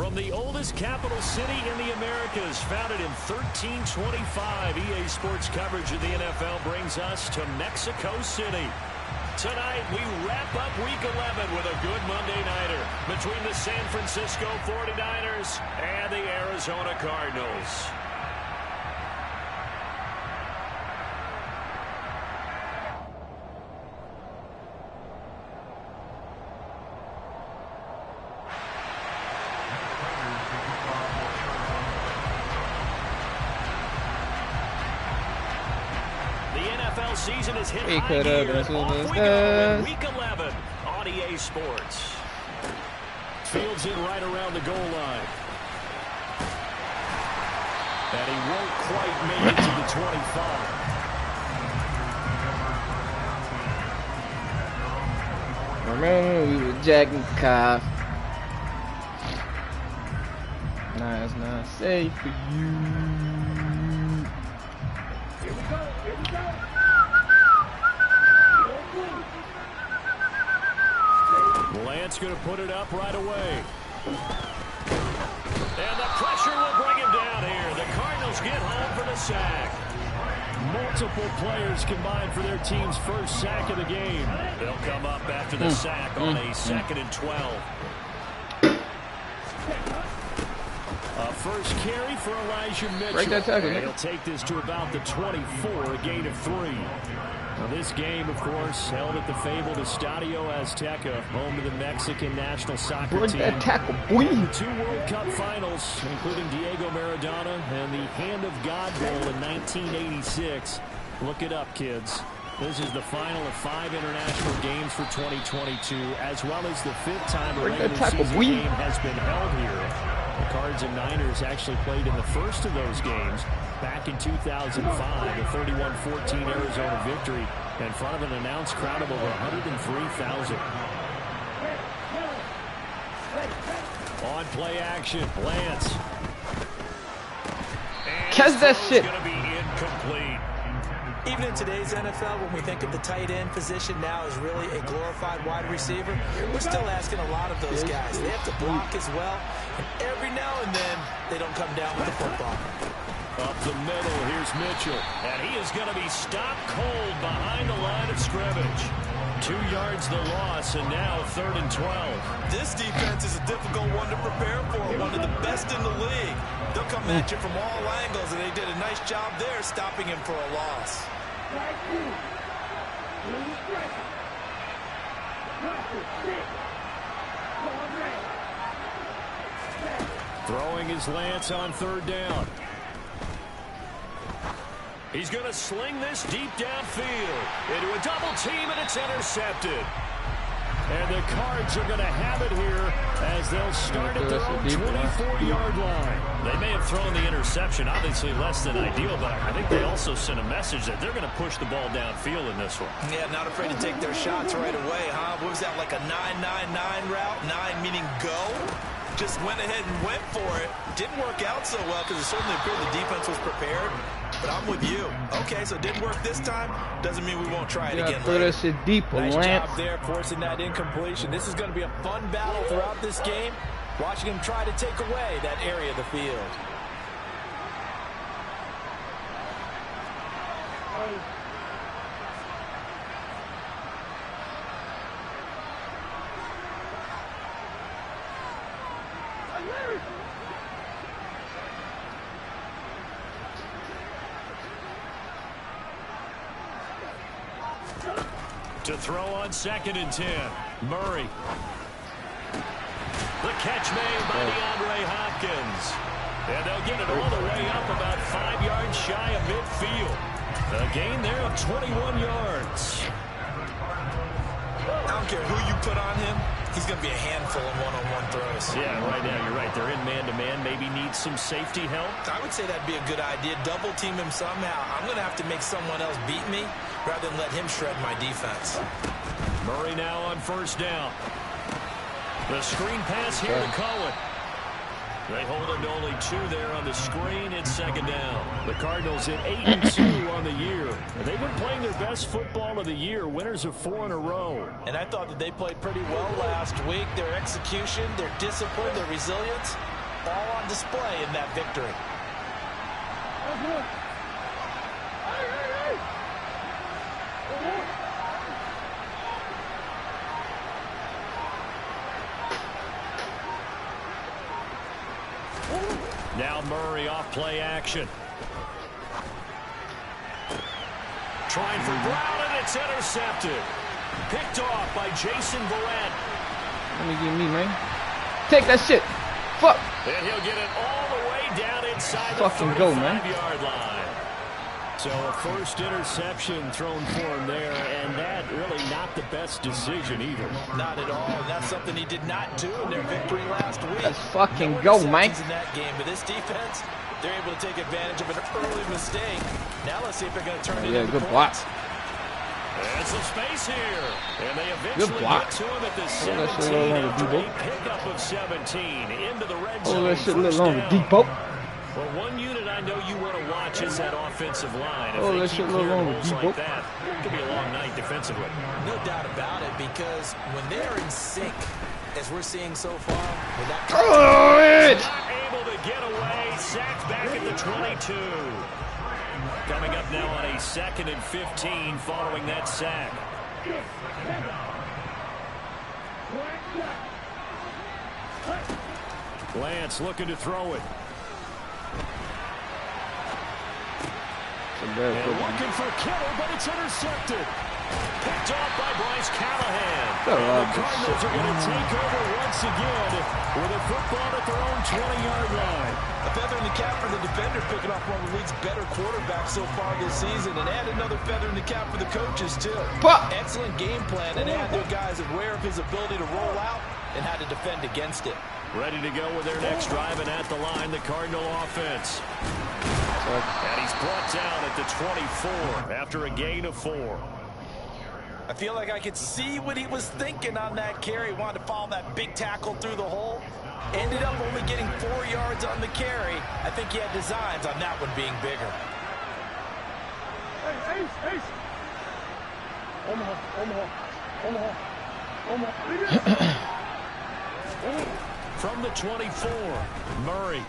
From the oldest capital city in the Americas, founded in 1325, EA Sports coverage of the NFL brings us to Mexico City. Tonight, we wrap up Week 11 with a good Monday nighter between the San Francisco 49ers and the Arizona Cardinals. Season is hit high gear. Off we go in Week 11 on EA Sports. Fields it right around the goal line. And he won't quite make it to the 25. Remember we were jacking Cobb. Nah, it's not safe for you. Here we go. Here we go. Lance going to put it up right away. And the pressure will bring him down here. The Cardinals get home for the sack. Multiple players combined for their team's first sack of the game. They'll come up after the sack on a 2nd and 12. A first carry for Elijah Mitchell. Break that tackle, He'll take this to about the 24, a gain of 3. Now this game, of course, held at the fabled Estadio Azteca, home to the Mexican national soccer Break team. that tackle, boy. 2 World Cup finals, including Diego Maradona and the Hand of God Bowl in 1986. Look it up, kids. This is the final of 5 international games for 2022, as well as the 5th time a regular season game has been held here. The Cards and Niners actually played in the first of those games back in 2005, a 31-14 Arizona victory in front of an announced crowd of over 103,000. On play action, Lance. Catch that shit. Going to be incomplete. Even in today's NFL, when we think of the tight end position now as really a glorified wide receiver, we're still asking a lot of those guys. They have to block as well, and every now and then they don't come down with the football. Up the middle, here's Mitchell, and he is going to be stopped cold behind the line of scrimmage. 2 yards the loss, and now 3rd and 12. This defense is a difficult one to prepare for, one of the best in the league. They'll come at you from all angles, and they did a nice job there stopping him for a loss. Throwing his Lance on 3rd down. He's going to sling this deep downfield into a double team, and it's intercepted. And the Cards are going to have it here as they'll start at their own 24-yard line. They may have thrown the interception, obviously less than ideal, but I think they also sent a message that they're going to push the ball downfield in this one. Yeah, not afraid to take their shots right away, huh? What was that, like a 9-9-9 route? 9 meaning go? Just went ahead and went for it. Didn't work out so well because it certainly appeared the defense was prepared. But I'm with you. Okay, so it didn't work this time. Doesn't mean we won't try it again later. That shit deep, nice Lance. job there forcing that incompletion. This is going to be a fun battle throughout this game. Watching him try to take away that area of the field. To throw on 2nd and 10. Murray. The catch made by DeAndre Hopkins. And they'll get it all the way up about 5 yards shy of midfield. A gain there of 21 yards. I don't care who you put on him. He's going to be a handful of one-on-one throws. Yeah, right now you're right. They're in man-to-man. Maybe needs some safety help. I would say that'd be a good idea. Double team him somehow. I'm going to have to make someone else beat me rather than let him shred my defense. Murray now on 1st down. The screen pass here to Cohen. They hold him to only 2 there on the screen. It's second down. The Cardinals hit 8-2 on the year. They've been playing their best football of the year. Winners of 4 in a row. And I thought that they played pretty well last week. Their execution, their discipline, their resilience, all on display in that victory. Now Murray off play action. Trying for Brown, and it's intercepted. Picked off by Jason Verrett. Let me get me, man. Take that shit. Fuck. And he'll get it all the way down inside Fucking the go, man. 35-yard line. So a first interception thrown for him there, and that really not the best decision either. Not at all, and that's something he did not do in their victory last week. Let's fucking go, Mike. In that game, but this defense, they're able to take advantage of an early mistake. Now let's see if they're going to turn it into good block. There's some space here, and they eventually get to him at the 17 after a pickup of 17 into the red zone. Oh, that shit a little longer, Depot. Well, one unit I know you want to watch is that offensive line. If oh, they that keep shit a little clearing longer, holes Depot. like that, it could be a long night defensively. No doubt about it, because when they're in sync, as we're seeing so far, with that not able to get away, sacked back at the 22. Coming up now on a 2nd and 15 following that sack. Lance looking to throw it. And looking for Kittle, but it's intercepted. Picked off by Bryce Callahan. The Cardinals are going to take over once again with a football at their own 20-yard line. A feather in the cap for the defender, picking off one of the league's better quarterbacks so far this season, and add another feather in the cap for the coaches, too. Excellent game plan, and they had their guys aware of his ability to roll out and how to defend against it. Ready to go with their next drive, and at the line, the Cardinal offense. And he's brought down at the 24 after a gain of 4. I feel like I could see what he was thinking on that carry. He wanted to follow that big tackle through the hole. Ended up only getting 4 yards on the carry. I think he had designs on that one being bigger. Ace. Omaha. From the 24, Murray.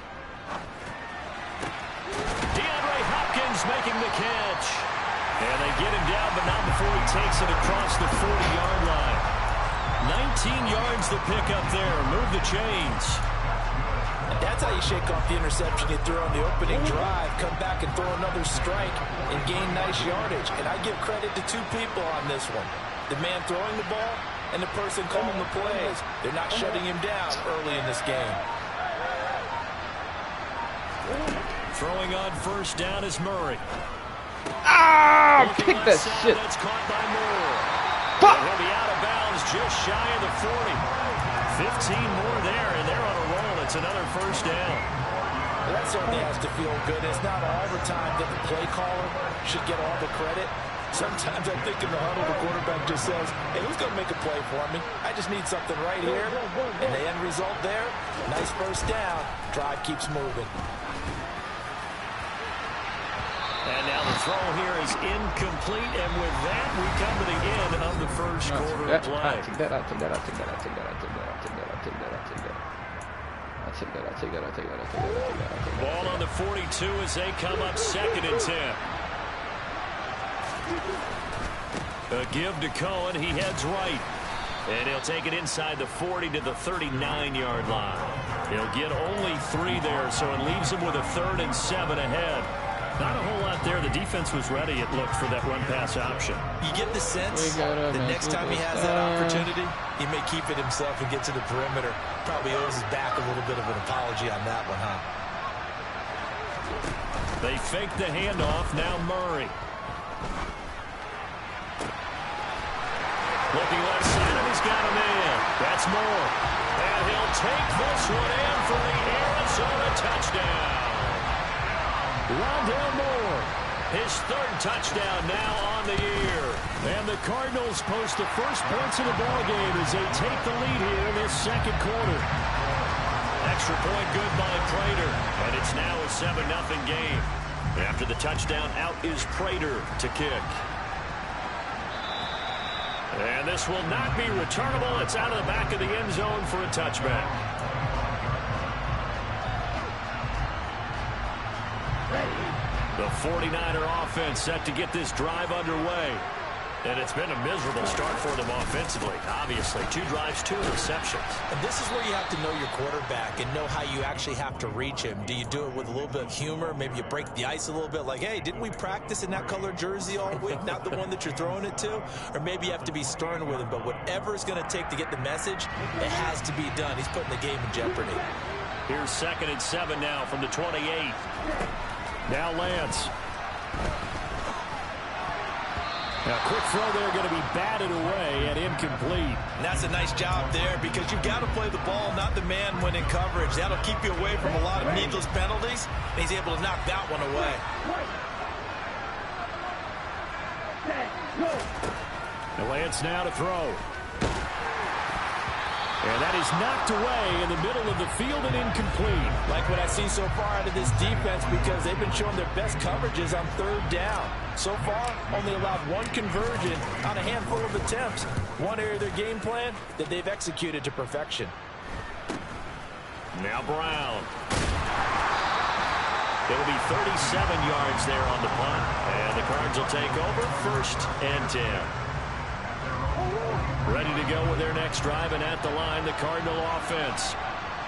DeAndre Hopkins making the catch. And they get him down, but not before he takes it across the 40-yard line. 19 yards to pick up there. Move the chains. And that's how you shake off the interception you threw on the opening drive. Come back and throw another strike and gain nice yardage. And I give credit to 2 people on this one. The man throwing the ball and the person calling the plays. They're not shutting him down early in this game. Throwing on first down is Murray. Kick that shit. That's caught by Moore. He'll be out of bounds just shy of the 40. 15 more there, and they're on a roll. It's another first down. Well, that certainly has to feel good. It's not all the time that the play caller should get all the credit. Sometimes I think in the huddle, the quarterback just says, hey, who's going to make a play for me? I just need something right here. And the end result there, nice first down. Drive keeps moving. And now the throw here is incomplete, and with that, we come to the end of the first quarter of play. I'll take that. Ball on the 42 as they come up 2nd and 10. A give to Cohen. He heads right. And he'll take it inside the 40 to the 39-yard line. He'll get only 3 there, so it leaves him with a 3rd and 7 ahead. Not a whole lot there. The defense was ready, it looked, for that run-pass option. You get the sense that next time he has that opportunity, he may keep it himself and get to the perimeter. Probably owes his back a little bit of an apology on that one, huh? They fake the handoff. Now Murray. Looking left side, and he's got a man. That's Moore. And he'll take this one in for the Arizona touchdown. Rondale Moore, his 3rd touchdown now on the year. And the Cardinals post the first points of the ballgame as they take the lead here in this 2nd quarter. Extra point good by Prater. And it's now a 7-0 game. After the touchdown, out is Prater to kick. And this will not be returnable. It's out of the back of the end zone for a touchback. The 49er offense set to get this drive underway. And it's been a miserable start for them offensively. Obviously, 2 drives, 2 interceptions. And this is where you have to know your quarterback and know how you actually have to reach him. Do you do it with a little bit of humor? Maybe you break the ice a little bit, like, hey, didn't we practice in that color jersey all week? Not the one that you're throwing it to? Or maybe you have to be stern with him. But whatever it's going to take to get the message, it has to be done. He's putting the game in jeopardy. Here's 2nd and 7 now from the 28. Now Lance. Now, quick throw there, going to be batted away and incomplete. And that's a nice job there because you've got to play the ball, not the man when in coverage. That'll keep you away from a lot of needless penalties, and he's able to knock that one away. And Lance now to throw. And that is knocked away in the middle of the field and incomplete. Like what I've seen so far out of this defense because they've been showing their best coverages on 3rd down. So far, only allowed 1 conversion on a handful of attempts. One area of their game plan that they've executed to perfection. Now Brown. It'll be 37 yards there on the punt. And the Cards will take over 1st and 10. Ready to go with their next drive, and at the line, the Cardinal offense.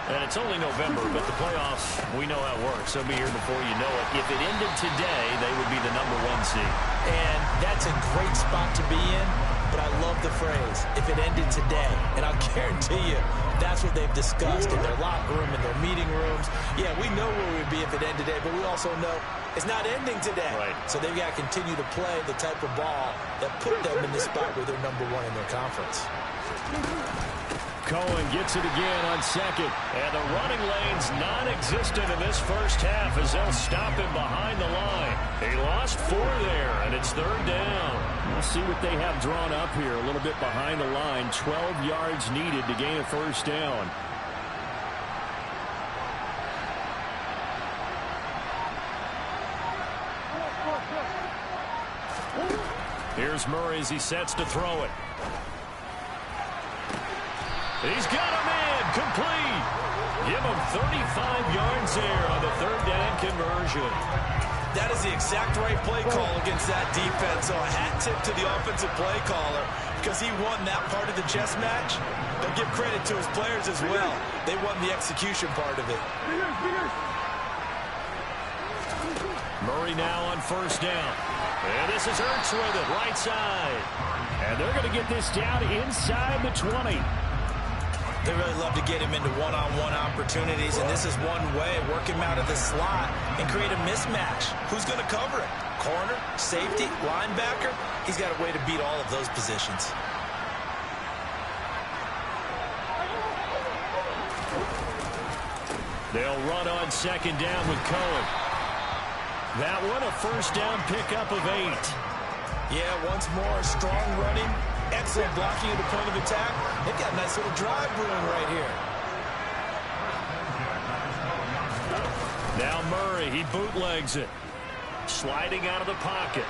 And it's only November, but the playoffs, we know how it works. They'll be here before you know it. If it ended today, they would be the #1 seed. And that's a great spot to be in, but I love the phrase, if it ended today. And I'll guarantee you, that's what they've discussed in their locker room, in their meeting rooms. Yeah, we know where we'd be if it ended today, but we also know it's not ending today. Right. So they've got to continue to play the type of ball that put them in the spot where they're #1 in their conference. Cohen gets it again on 2nd. And the running lane's non-existent in this first half as they'll stop him behind the line. They lost 4 there, and it's 3rd down. We'll see what they have drawn up here. A little bit behind the line. 12 yards needed to gain a 1st down. Here's Murray as he sets to throw it. He's got a man complete. Give him 35 yards there on the 3rd down conversion. That is the exact right play call against that defense. So a hat tip to the offensive play caller because he won that part of the chess match. But give credit to his players as well. They won the execution part of it. Murray now on 1st down. And this is Ertz with it, right side. And they're going to get this down inside the 20. They really love to get him into one-on-one opportunities, and this is one way, work him out of the slot and create a mismatch. Who's going to cover it? Corner, safety, linebacker? He's got a way to beat all of those positions. They'll run on 2nd down with Cohen. That one, a 1st down pickup of 8. Yeah, once more, strong running. Excellent blocking at the point of attack. They've got a nice little drive brewing right here. Now Murray, he bootlegs it. Sliding out of the pocket.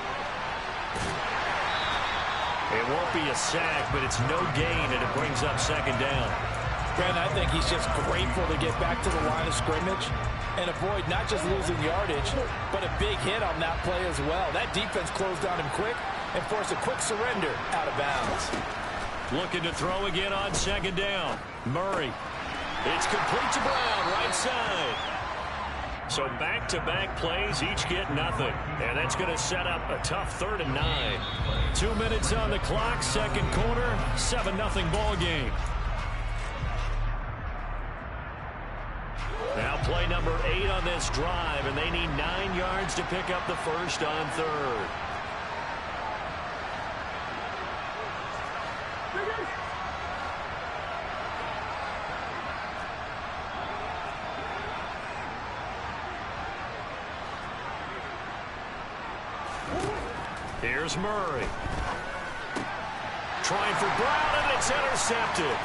It won't be a sack, but it's no gain, and it brings up 2nd down. Brandon, I think he's just grateful to get back to the line of scrimmage and avoid not just losing yardage, but a big hit on that play as well. That defense closed on him quick and forced a quick surrender out of bounds. Looking to throw again on 2nd down. Murray. It's complete to Brown, right side. So back-to-back plays, each get nothing. And that's going to set up a tough 3rd and 9. 2 minutes on the clock, 2nd quarter, 7-0 ball game. Now play number 8 on this drive, and they need 9 yards to pick up the 1st on 3rd. Here's Murray. Trying for Brown, and it's intercepted.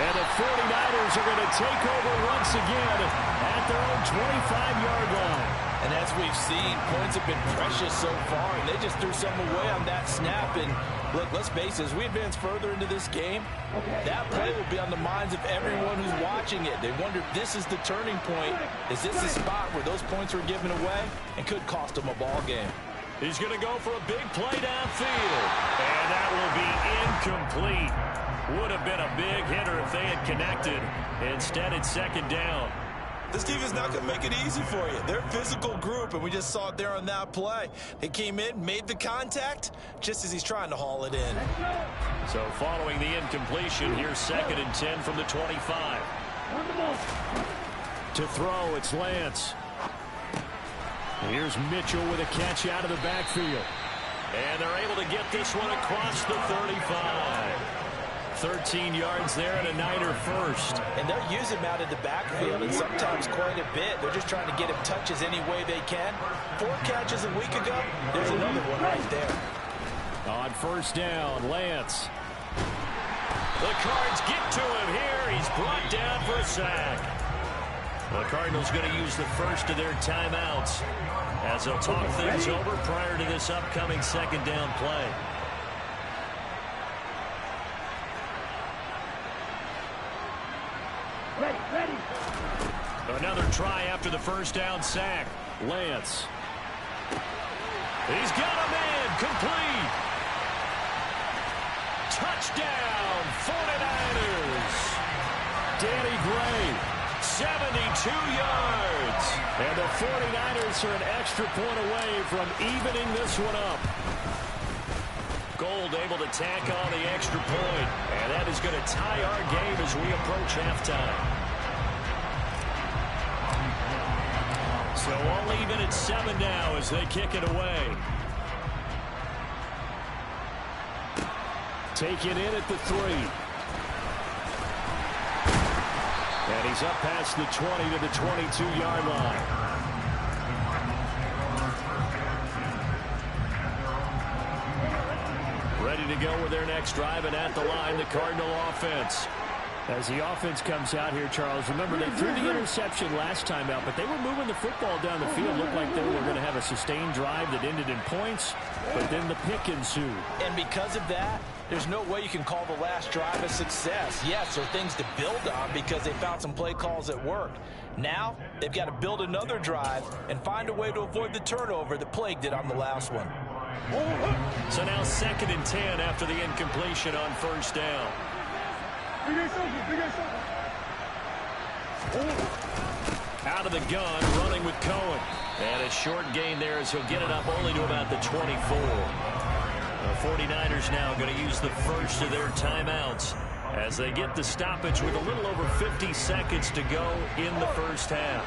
And the 49ers are going to take over once again at their own 25-yard line. And as we've seen, points have been precious so far, and they just threw some away on that snap. And look, let's face it, as we advance further into this game, that play will be on the minds of everyone who's watching it. They wonder if this is the turning point. Is this the spot where those points were given away and could cost them a ball game? He's going to go for a big play downfield. And that will be incomplete. Would have been a big hitter if they had connected. Instead, it's second down. This team is not going to make it easy for you. They're a physical group, and we just saw it there on that play. They came in, made the contact, just as he's trying to haul it in. So following the incompletion, here's 2nd and 10 from the 25. To throw, it's Lance. Here's Mitchell with a catch out of the backfield. And they're able to get this one across the 35. 13 yards there and a Niner first. And they're using him out of the backfield, and sometimes quite a bit. They're just trying to get him touches any way they can. 4 catches a week ago. There's another one right there. On first down, Lance. The Cards get to him here. He's brought down for a sack. The Cardinals going to use the first of their timeouts as they'll talk things over prior to this upcoming second down play. Ready. Another try after the first down sack. Lance. He's got a man. Complete. Touchdown, 49ers. Danny Gray, 72 yards. And the 49ers are an extra point away from evening this one up. Gold able to tack on the extra point. And that is going to tie our game as we approach halftime. So all even at 7 now as they kick it away. Take it in at the 3. And he's up past the 20 to the 22-yard line. Ready to go with their next drive, and at the line, the Cardinal offense. As the offense comes out here, Charles, remember they threw the interception last time out, but they were moving the football down the field. Looked like they were going to have a sustained drive that ended in points, but then the pick ensued. And because of that, there's no way you can call the last drive a success. Yes, there are things to build on because they found some play calls that worked. Now, they've got to build another drive and find a way to avoid the turnover that plagued it on the last one. So now 2nd and 10 after the incompletion on first down. Out of the gun, running with Cohen. And a short gain there as he'll get it up only to about the 24. The 49ers now going to use the first of their timeouts as they get the stoppage with a little over 50 seconds to go in the first half.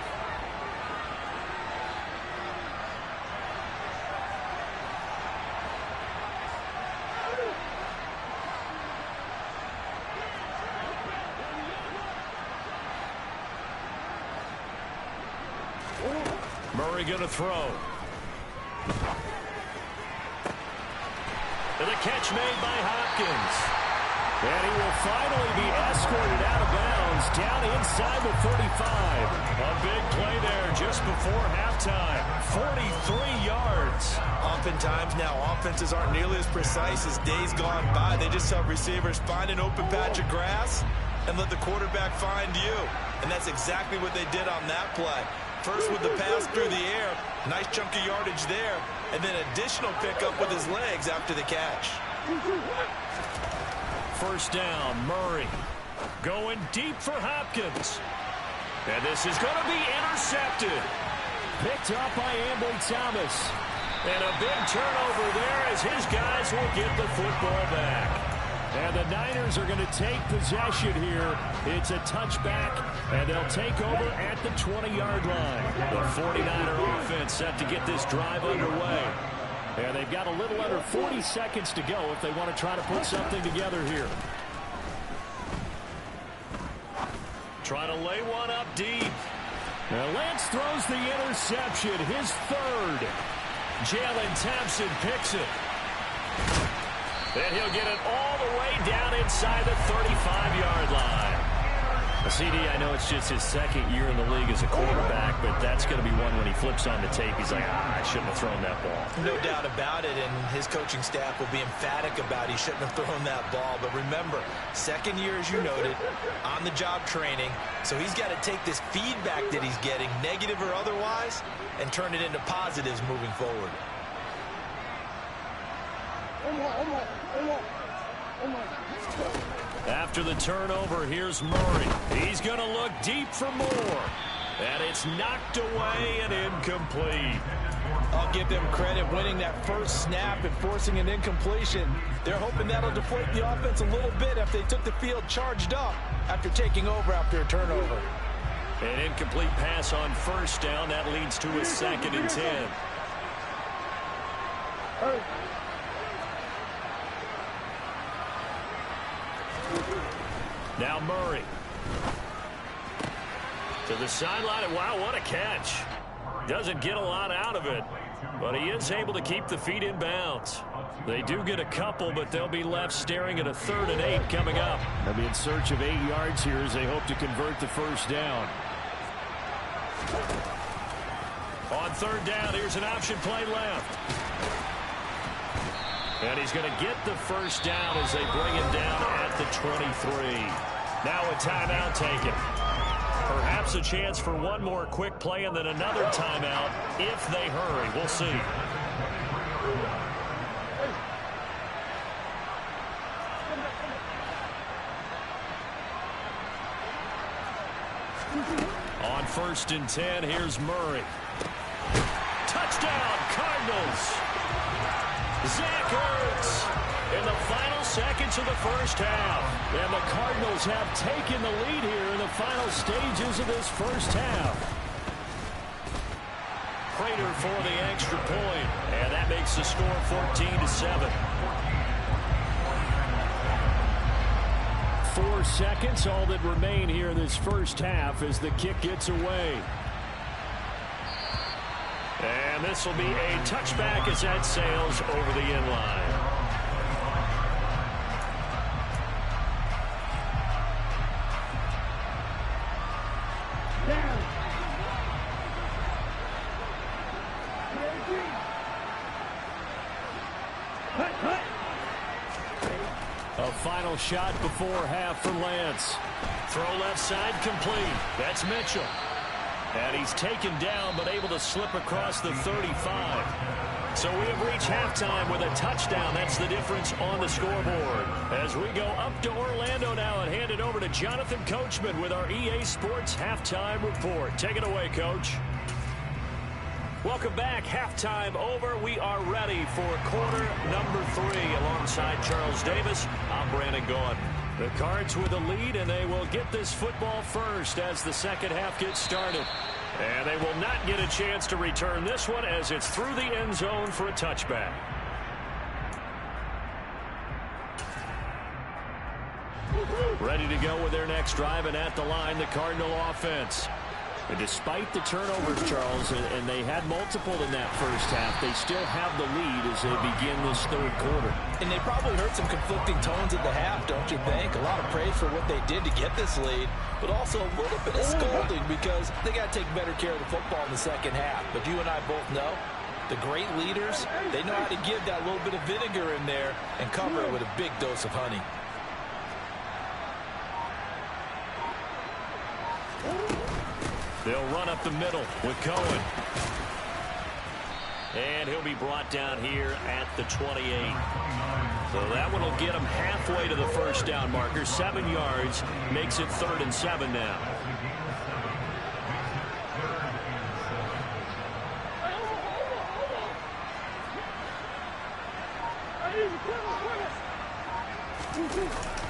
Murray going to throw. And the catch made by Hopkins. And he will finally be escorted out of bounds down inside the 35. A big play there just before halftime. 43 yards. Oftentimes now, offenses aren't nearly as precise as days gone by. They just have receivers find an open patch of grass and let the quarterback find you. And that's exactly what they did on that play. First with the pass through the air, nice chunk of yardage there, and then additional pickup with his legs after the catch. First down, Murray going deep for Hopkins. And this is going to be intercepted. Picked up by Ambry Thomas. And a big turnover there as his guys will get the football back. And the Niners are going to take possession here. It's a touchback, and they'll take over at the 20-yard line. The 49er offense set to get this drive underway. And they've got a little under 40 seconds to go if they want to try to put something together here. Trying to lay one up deep. Now Lance throws the interception, his third. Jalen Thompson picks it. And he'll get it all the way down inside the 35-yard line. CD, I know it's just his second year in the league as a quarterback, but that's going to be one when he flips on the tape. He's like, I shouldn't have thrown that ball. No doubt about it, and his coaching staff will be emphatic about he shouldn't have thrown that ball. But remember, second year, as you noted, on-the-job training. So he's got to take this feedback that he's getting, negative or otherwise, and turn it into positives moving forward. After the turnover, here's Murray. He's going to look deep for more. And it's knocked away and incomplete. I'll give them credit winning that first snap and forcing an incompletion. They're hoping that'll deflate the offense a little bit if they took the field charged up after taking over after a turnover. An incomplete pass on first down. That leads to a 2nd and 10. Now Murray. To the sideline. Wow, what a catch. Doesn't get a lot out of it, but he is able to keep the feet in bounds. They do get a couple, but they'll be left staring at a 3rd and 8 coming up. They'll be in search of 8 yards here as they hope to convert the first down. On 3rd down, here's an option play left. And he's going to get the first down as they bring him down at the 23. Now a timeout taken. Perhaps a chance for one more quick play and then another timeout if they hurry. We'll see. On 1st and 10, here's Murray. Touchdown, Cardinals. Zach Ertz in the final seconds of the first half. And the Cardinals have taken the lead here in the final stages of this first half. Prater for the extra point, and that makes the score 14-7. 4 seconds, all that remain here in this first half as the kick gets away. And this will be a touchback as that sails over the end line. A final shot before half for Lance. Throw left side complete. That's Mitchell. And he's taken down but able to slip across the 35. So we have reached halftime with a touchdown. That's the difference on the scoreboard. As we go up to Orlando now and hand it over to Jonathan Coachman with our EA Sports Halftime Report. Take it away, Coach. Welcome back. Halftime over. We are ready for quarter number 3. Alongside Charles Davis, I'm Brandon Gaudin. The Cards with the lead, and they will get this football first as the second half gets started. And they will not get a chance to return this one as it's through the end zone for a touchback. Ready to go with their next drive, and at the line, the Cardinal offense. And despite the turnovers, Charles, and they had multiple in that first half, they still have the lead as they begin this third quarter. And they probably heard some conflicting tones at the half, don't you think? A lot of praise for what they did to get this lead, but also a little bit of scolding because they got to take better care of the football in the second half. But you and I both know the great leaders, they know how to give that little bit of vinegar in there and cover it with a big dose of honey. They'll run up the middle with Cohen. And he'll be brought down here at the 28. So that one will get him halfway to the first down marker. 7 yards makes it 3rd and 7 now.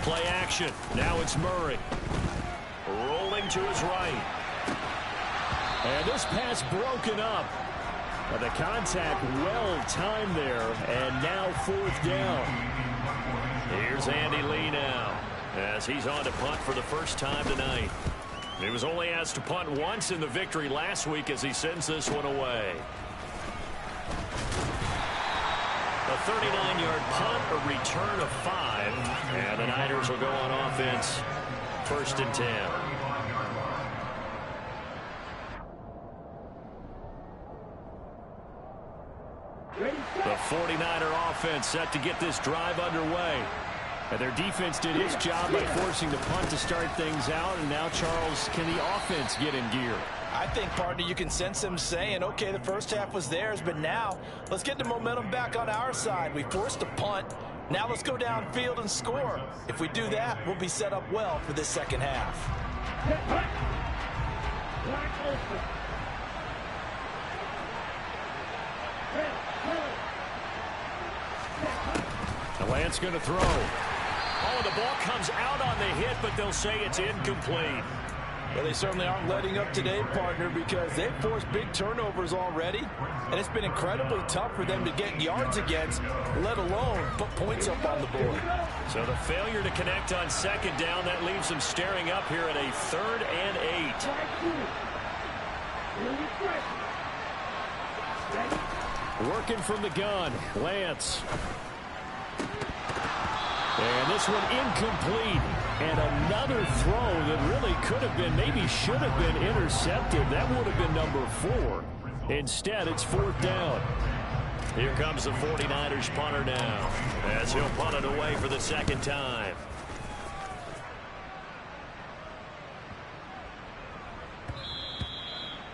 Play action. Now it's Murray. Rolling to his right. And this pass broken up. The contact well timed there. And now 4th down. Here's Andy Lee now as he's on to punt for the first time tonight. He was only asked to punt once in the victory last week as he sends this one away. A 39-yard punt, a return of 5, and the Niners Chargers will go on offense. 1st and 10. The 49er offense set to get this drive underway. And their defense did its job by forcing the punt to start things out. And now, Charles, can the offense get in gear? I think, partner, you can sense them saying, okay, the first half was theirs, but now let's get the momentum back on our side. We forced a punt. Now let's go downfield and score. If we do that, we'll be set up well for this second half. The Lance going to throw. Oh, the ball comes out on the hit, but they'll say it's incomplete. Well, they certainly aren't letting up today, partner, because they've forced big turnovers already, and it's been incredibly tough for them to get yards against, let alone put points up on the board. So the failure to connect on 2nd down, that leaves them staring up here at a 3rd and 8. Working from the gun, Lance. And this one incomplete. And another throw that really could have been, maybe should have been intercepted. That would have been number 4. Instead, it's 4th down. Here comes the 49ers punter now, as he'll punt it away for the 2nd time.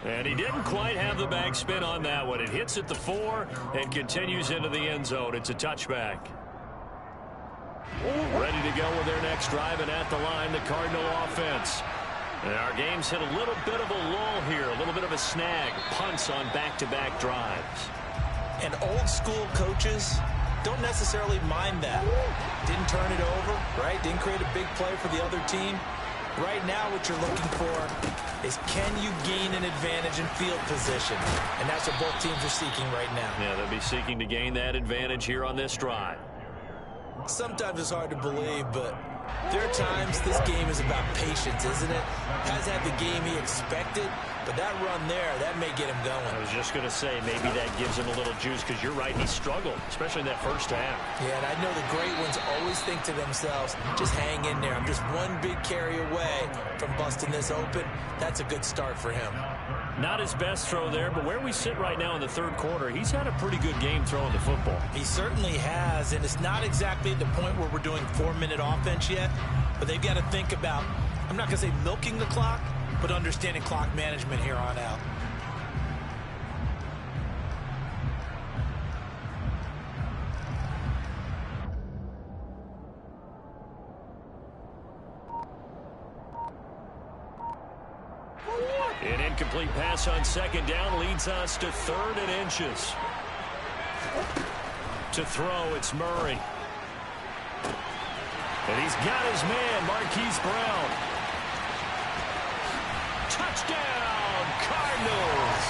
And he didn't quite have the back spin on that one. It hits at the 4 and continues into the end zone. It's a touchback. Ready to go with their next drive, and at the line, the Cardinal offense. And our game's hit a little bit of a lull here, a little bit of a snag. Punts on back-to-back drives. And old-school coaches don't necessarily mind that. Didn't turn it over, right? Didn't create a big play for the other team. Right now, what you're looking for is, can you gain an advantage in field position? And that's what both teams are seeking right now. Yeah, they'll be seeking to gain that advantage here on this drive. Sometimes it's hard to believe, but there are times this game is about patience, isn't it? Has had the game he expected, but that run there, that may get him going. I was just going to say, maybe that gives him a little juice, because you're right, he struggled, especially in that first half. Yeah, and I know the great ones always think to themselves, just hang in there. I'm just one big carry away from busting this open. That's a good start for him. Not his best throw there, but where we sit right now in the 3rd quarter, he's had a pretty good game throwing the football. He certainly has, and it's not exactly at the point where we're doing 4-minute offense yet, but they've got to think about, I'm not going to say milking the clock, but understanding clock management here on out. An incomplete pass on 2nd down leads us to 3rd and inches. To throw, it's Murray. And he's got his man, Marquise Brown. Touchdown, Cardinals!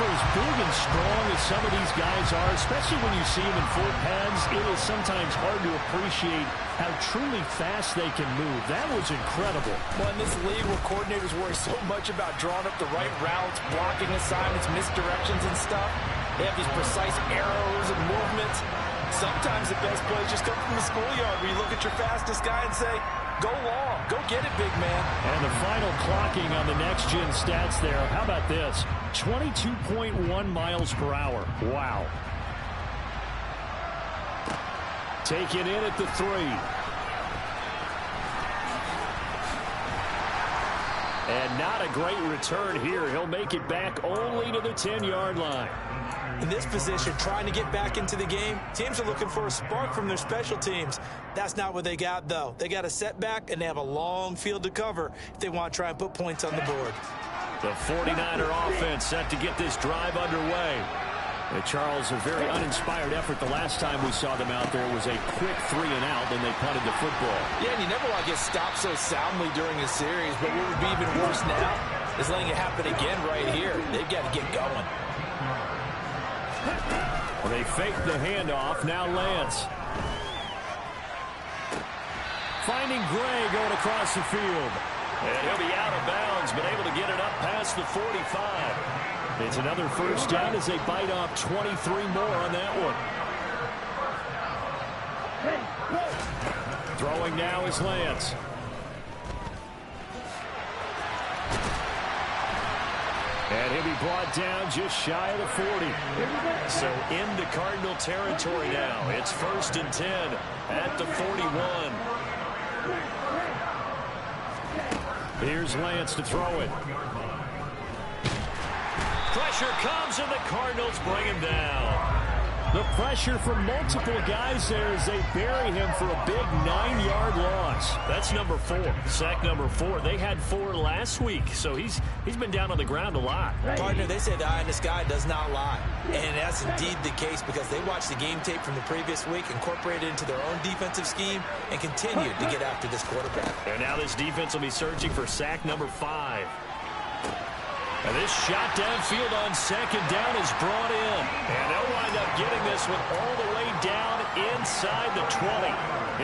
For as big and strong as some of these guys are, especially when you see them in full pads, it is sometimes hard to appreciate how truly fast they can move. That was incredible. Well, in this league where coordinators worry so much about drawing up the right routes, blocking assignments, misdirections and stuff, they have these precise arrows and movements. Sometimes the best plays just come from the schoolyard where you look at your fastest guy and say, go long, go get it, big man. And the final clocking on the next-gen stats there. How about this? 22.1 miles per hour. Wow. Taken in at the 3. And not a great return here. He'll make it back only to the 10-yard line. In this position, trying to get back into the game, teams are looking for a spark from their special teams. That's not what they got, though. They got a setback, and they have a long field to cover if they want to try and put points on the board. The 49er offense set to get this drive underway. And Charles, a very uninspired effort the last time we saw them out there. It was a quick 3 and out, then they punted the football. Yeah, and you never want to get stopped so soundly during a series, but what would be even worse now is letting it happen again right here. They've got to get going. Well, they fake the handoff. Now Lance. Finding Gray going across the field. And he'll be out of bounds, but able to get it up past the 45. It's another first down as they bite off 23 more on that one. Throwing now is Lance. And he'll be brought down just shy of the 40. So into Cardinal territory now. It's 1st and 10 at the 41. Here's Lance to throw it. Pressure comes, and the Cardinals bring him down. The pressure from multiple guys there as they bury him for a big 9-yard loss. That's number 4. Sack number 4. They had 4 last week, so he's been down on the ground a lot. Partner, they say the eye in the sky does not lie. And that's indeed the case because they watched the game tape from the previous week, incorporated it into their own defensive scheme, and continued to get after this quarterback. And now this defense will be searching for sack number 5. And this shot downfield on 2nd down is brought in. And they'll wind up getting this one all the way down inside the 20.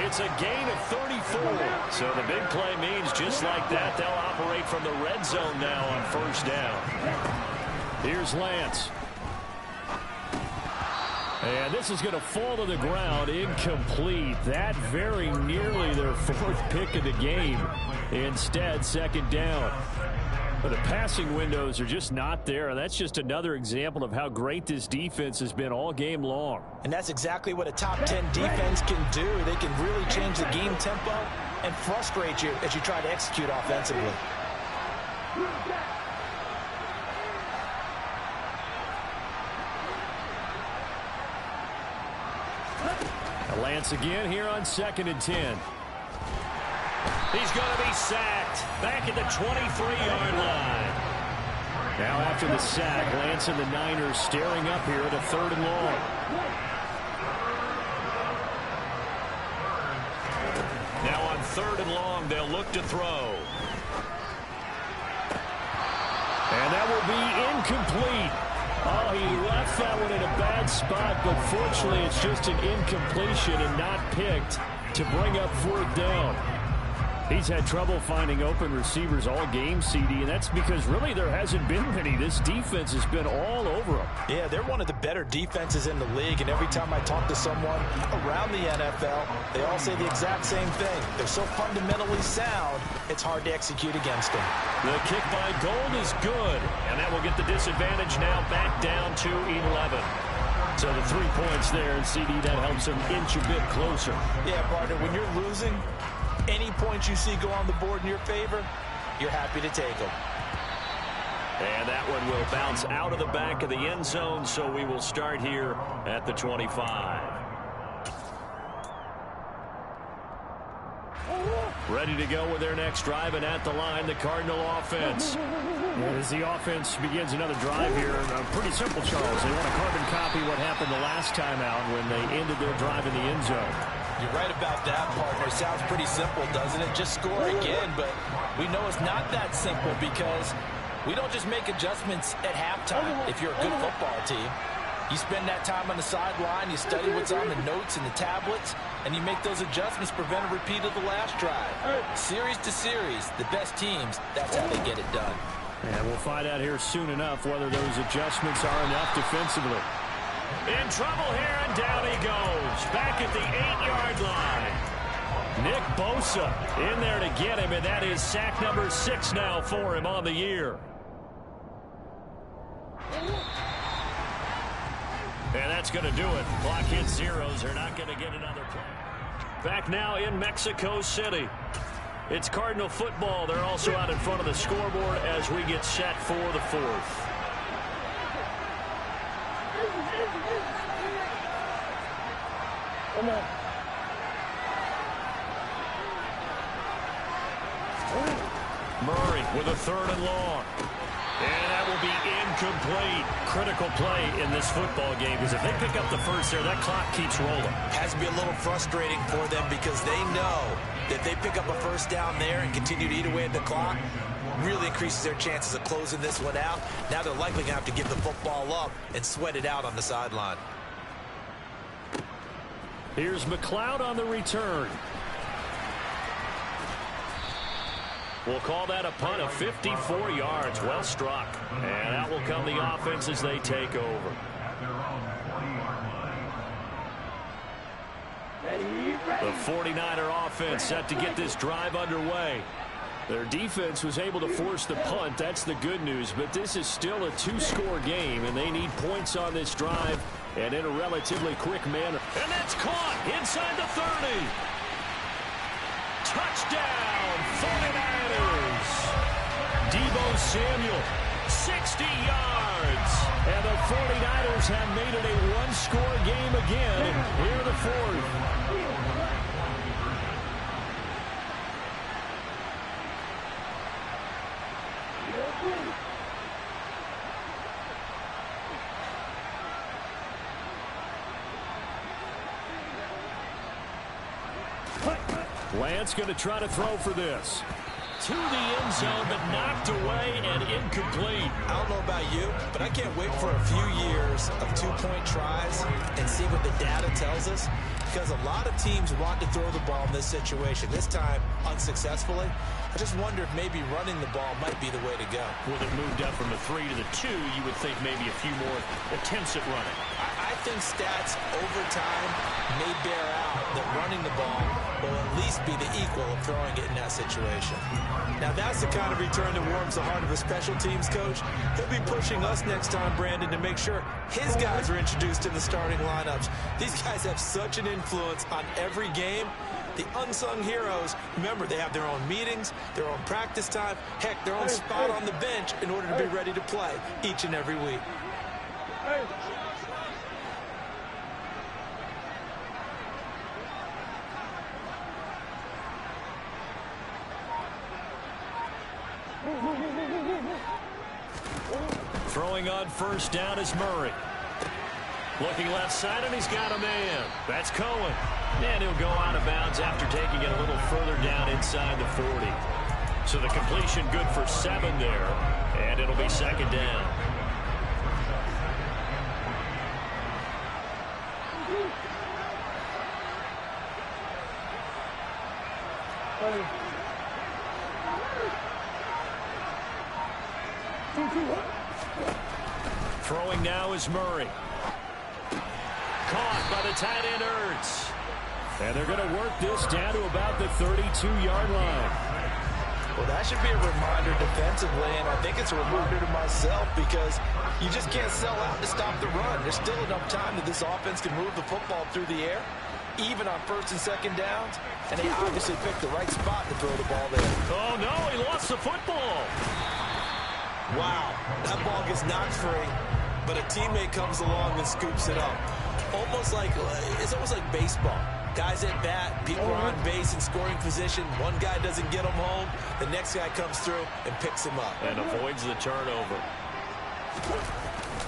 It's a gain of 34. So the big play means just like that, they'll operate from the red zone now on 1st down. Here's Lance. And this is going to fall to the ground, incomplete. That very nearly their 4th pick of the game. Instead, 2nd down. But the passing windows are just not there. That's just another example of how great this defense has been all game long. And that's exactly what a top 10 defense can do. They can really change the game tempo and frustrate you as you try to execute offensively. Lance again here on 2nd and 10. He's going to be sacked back at the 23-yard line. Now after the sack, Lance and the Niners staring up here at a 3rd and long. Now on 3rd and long, they'll look to throw. And that will be incomplete. Oh, he left that one in a bad spot, but fortunately it's just an incompletion and not picked to bring up 4th down. He's had trouble finding open receivers all game, CD, and that's because really there hasn't been many. This defense has been all over them. Yeah, they're one of the better defenses in the league, and every time I talk to someone around the NFL, they all say the exact same thing. They're so fundamentally sound, it's hard to execute against them. The kick by Gold is good, and that will get the disadvantage now back down to 11. So the 3 points there, and CD, that helps them inch a bit closer. Yeah, partner, when you're losing, any points you see go on the board in your favor, you're happy to take them. And that one will bounce out of the back of the end zone, so we will start here at the 25. Ready to go with their next drive, and at the line, the Cardinal offense. And as the offense begins another drive here, pretty simple, Charles. They want to carbon copy what happened the last time out when they ended their drive in the end zone. You're right about that, partner. Sounds pretty simple, doesn't it? Just score again, but we know it's not that simple because we don't just make adjustments at halftime if you're a good football team. You spend that time on the sideline, you study what's on the notes and the tablets, and you make those adjustments to prevent a repeat of the last drive. Series to series, the best teams, that's how they get it done. And we'll find out here soon enough whether those adjustments are enough defensively. In trouble here, and down he goes. Back at the 8-yard line. Nick Bosa in there to get him, and that is sack number 6 now for him on the year. And that's going to do it. Clock hits zeros. They're not going to get another play. Back now in Mexico City. It's Cardinal football. They're also out in front of the scoreboard as we get set for the 4th. Come on. Murray with a 3rd and long. And that will be incomplete. Critical play in this football game because if they pick up the first there, that clock keeps rolling. Has to be a little frustrating for them because they know that they pick up a 1st down there and continue to eat away at the clock, really increases their chances of closing this one out. Now they're likely going to have to give the football up and sweat it out on the sideline. Here's McLeod on the return. We'll call that a punt of 54 yards. Well struck. And out will come the offense as they take over. Ready? The 49er offense set to get this drive underway. Their defense was able to force the punt. That's the good news. But this is still a two-score game, and they need points on this drive and in a relatively quick manner. And that's caught inside the 30. Touchdown, 49ers. Deebo Samuel, 60 yards. And the 49ers have made it a one-score game again here in the fourth. Lance going to try to throw for this. To the end zone, but knocked away and incomplete. I don't know about you, but I can't wait for a few years of two-point tries and see what the data tells us, because a lot of teams want to throw the ball in this situation. This time, unsuccessfully. I just wonder if maybe running the ball might be the way to go. With it moved up from the 3 to the 2, you would think maybe a few more attempts at running. I think stats over time may bear out that running the ball will at least be the equal of throwing it in that situation. Now, that's the kind of return that warms the heart of a special teams coach. He'll be pushing us next time, Brandon, to make sure his guys are introduced to the starting lineups. These guys have such an influence on every game. The unsung heroes, remember, they have their own meetings, their own practice time, heck, their own spot on the bench in order to be ready to play each and every week. Throwing on first down is Murray. Looking left side, and he's got a man. That's Cohen. And he'll go out of bounds after taking it a little further down inside the 40. So the completion good for 7 there, and it'll be second down. Throwing now is Murray. Caught by the tight end Ertz. And they're going to work this down to about the 32-yard line. Well, that should be a reminder defensively, and I think it's a reminder to myself, because you just can't sell out to stop the run. There's still enough time that this offense can move the football through the air, even on first and second downs, and they obviously picked the right spot to throw the ball there. Oh, no, he lost the football. Wow, that ball gets knocked free, but a teammate comes along and scoops it up. It's almost like baseball. Guys at bat, people are on base in scoring position. One guy doesn't get him home. The next guy comes through and picks him up. And avoids the turnover.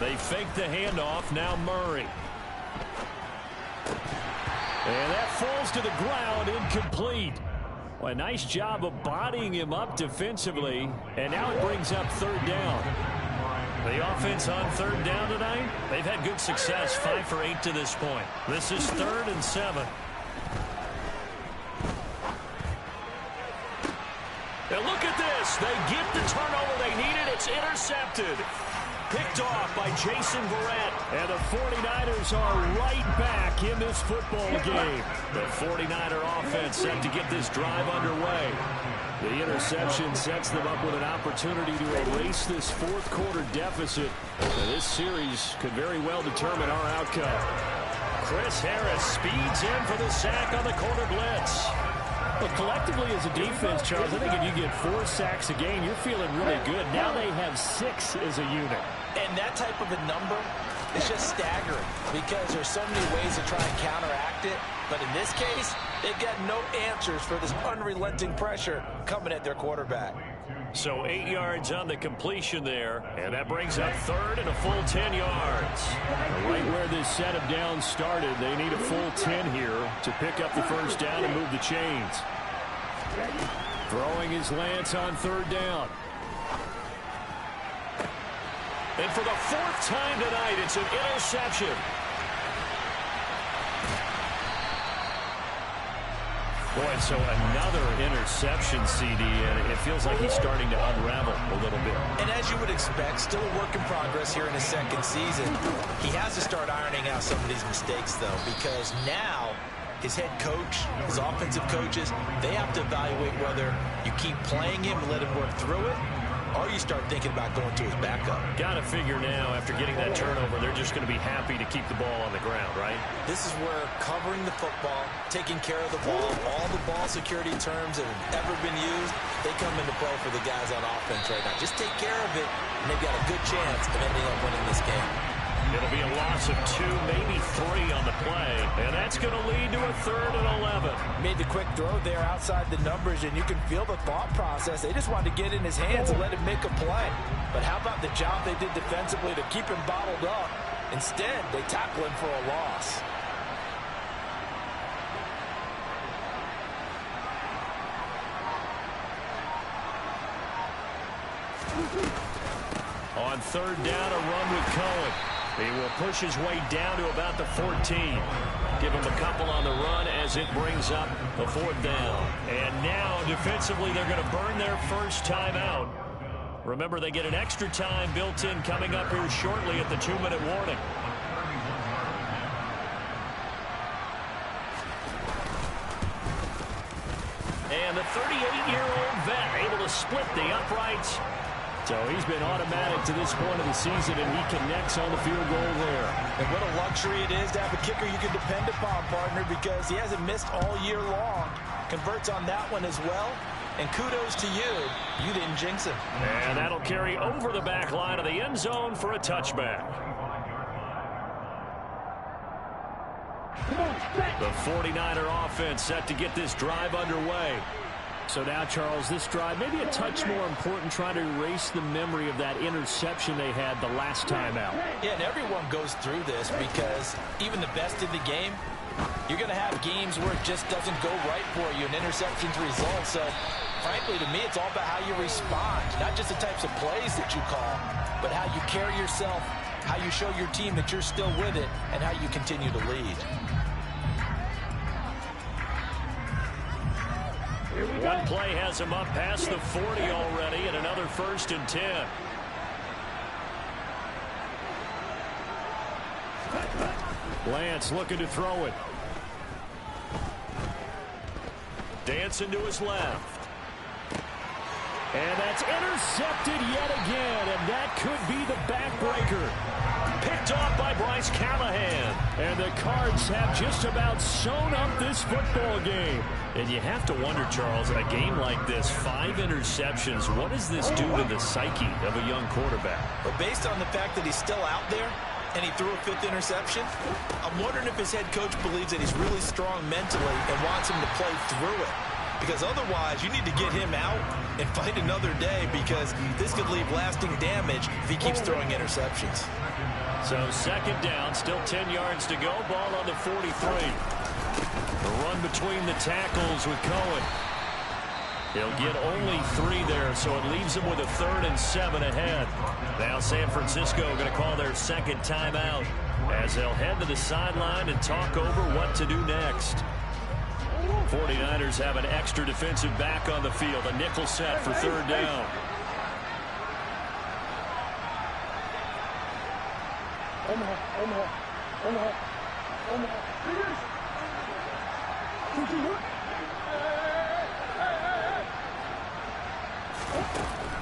They fake the handoff. Now Murray. And that falls to the ground, incomplete. Well, a nice job of bodying him up defensively. And now it brings up third down. The offense on third down tonight, they've had good success, 5 for 8 to this point. This is 3rd and 7. And look at this. They get the turnover they needed. It's intercepted. Picked off by Jason Verrett. And the 49ers are right back in this football game. The 49er offense set to get this drive underway. The interception sets them up with an opportunity to erase this fourth quarter deficit. And this series could very well determine our outcome. Chris Harris speeds in for the sack on the corner blitz. Well, collectively as a defense, Charles, I think if you get 4 sacks a game, you're feeling really good. Now they have 6 as a unit. And that type of a number is just staggering, because there's so many ways to try and counteract it. But in this case, they've got no answers for this unrelenting pressure coming at their quarterback. So 8 yards on the completion there, and that brings up 3rd and a full 10 yards. Right where this set of downs started, they need a full 10 here to pick up the first down and move the chains. Throwing is Lance on third down. And for the 4th time tonight, it's an interception. Boy, so another interception, CD, and it feels like he's starting to unravel a little bit. And as you would expect, still a work in progress here in his 2nd season. He has to start ironing out some of these mistakes, though, because now his head coach, his offensive coaches, they have to evaluate whether you keep playing him and let him work through it, or you start thinking about going to his backup. Got to figure now, after getting that turnover, they're just going to be happy to keep the ball on the ground, right? This is where covering the football, taking care of the ball, all the ball security terms that have ever been used, they come into play for the guys on offense right now. Just take care of it, and they've got a good chance of ending up winning this game. It'll be a loss of 2, maybe 3 on the play, and that's going to lead to a 3rd and 11. Made the quick throw there outside the numbers, and you can feel the thought process. They just wanted to get in his hands and let him make a play. But how about the job they did defensively to keep him bottled up? Instead, they tackle him for a loss. On 3rd down, a run with Cohen. He will push his way down to about the 14. Give him a couple on the run as it brings up the 4th down. And now, defensively, they're going to burn their first timeout. Remember, they get an extra time built in coming up here shortly at the 2-minute warning. And the 38-year-old vet able to split the uprights. So he's been automatic to this point of the season, and he connects on the field goal there. And what a luxury it is to have a kicker you can depend upon, partner, because he hasn't missed all year long. Converts on that one as well. And kudos to you. You didn't jinx him. And that'll carry over the back line of the end zone for a touchback. The 49er offense set to get this drive underway. So now, Charles, this drive maybe a touch more important, trying to erase the memory of that interception they had the last time out. Yeah, and everyone goes through this because even the best in the game, you're going to have games where it just doesn't go right for you, and interceptions result. So, frankly, to me, it's all about how you respond, not just the types of plays that you call, but how you carry yourself, how you show your team that you're still with it, and how you continue to lead. One play has him up past the 40 already, and another 1st and 10. Lance looking to throw it. Dancing to his left. And that's intercepted yet again, and that could be the backbreaker. Picked off by Bryce Callahan. And the Cards have just about sewn up this football game. And you have to wonder, Charles, a game like this, 5 interceptions, what does this do to the psyche of a young quarterback? But based on the fact that he's still out there and he threw a 5th interception, I'm wondering if his head coach believes that he's really strong mentally and wants him to play through it. Because otherwise, you need to get him out and fight another day, because this could leave lasting damage if he keeps throwing interceptions. So 2nd down, still 10 yards to go, ball on the 43. The run between the tackles with Cohen. He'll get only 3 there, so it leaves him with a 3rd and 7 ahead. Now San Francisco going to call their 2nd timeout as they'll head to the sideline and talk over what to do next. 49ers have an extra defensive back on the field, a nickel set for 3rd down.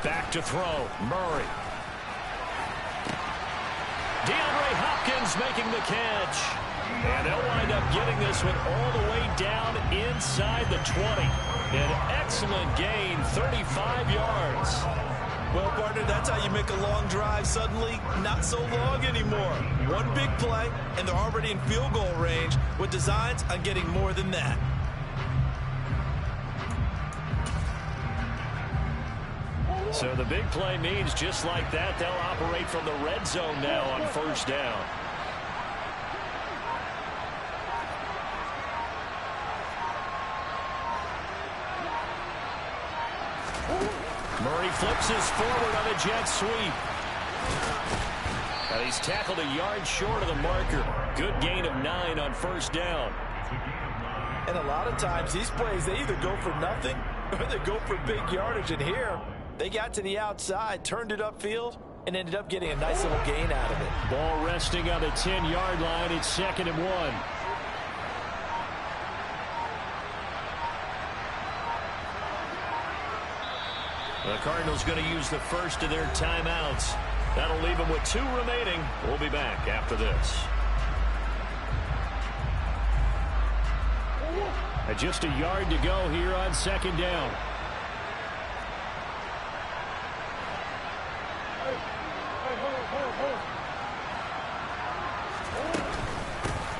Back to throw, Murray. DeAndre Hopkins making the catch. And they'll wind up getting this one all the way down inside the 20. An excellent gain, 35 yards. Well, partner, that's how you make a long drive suddenly not so long anymore. One big play, and they're already in field goal range with designs on getting more than that. So the big play means just like that, they'll operate from the red zone now on 1st down. Murray flips his forward on a jet sweep. And he's tackled a yard short of the marker. Good gain of 9 on 1st down. And a lot of times these plays, they either go for nothing or they go for big yardage. And here, they got to the outside, turned it upfield, and ended up getting a nice little gain out of it. Ball resting on the 10-yard line. It's 2nd and 1. The Cardinals going to use the first of their timeouts. That'll leave them with 2 remaining. We'll be back after this. Just a yard to go here on second down.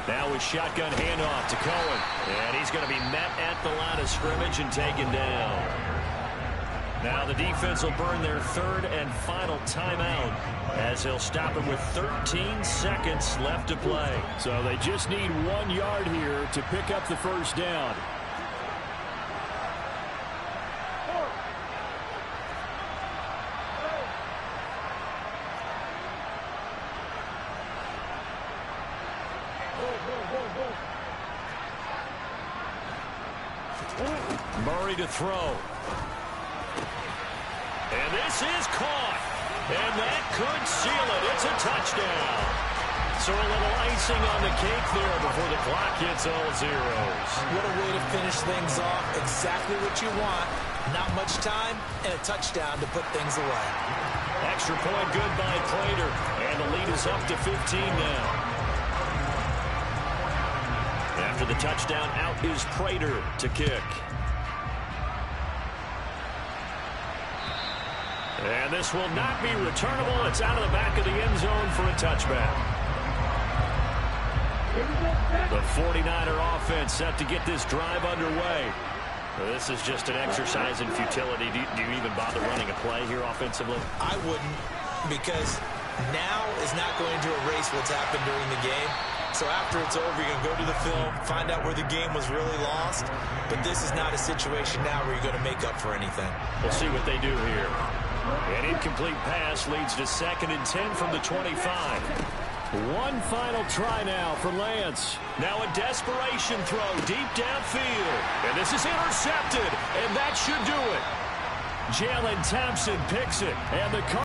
Now with shotgun handoff to Cohen. And he's going to be met at the line of scrimmage and taken down. Now the defense will burn their 3rd and final timeout as they'll stop him with 13 seconds left to play. So they just need 1 yard here to pick up the first down. Murray to throw. And this is caught. And that could seal it. It's a touchdown. So a little icing on the cake there before the clock hits all zeros. What a way to finish things off. Exactly what you want. Not much time and a touchdown to put things away. Extra point good by Prater. And the lead is up to 15 now. After the touchdown, out is Prater to kick. And this will not be returnable. It's out of the back of the end zone for a touchback. The 49er offense set to get this drive underway. This is just an exercise in futility. Do you even bother running a play here offensively? I wouldn't, because now is not going to erase what's happened during the game. So after it's over, you're going to go to the film, find out where the game was really lost. But this is not a situation now where you're going to make up for anything. We'll see what they do here. An incomplete pass leads to 2nd and 10 from the 25. One final try now for Lance. Now a desperation throw deep downfield. And this is intercepted. And that should do it. Jalen Thompson picks it. And the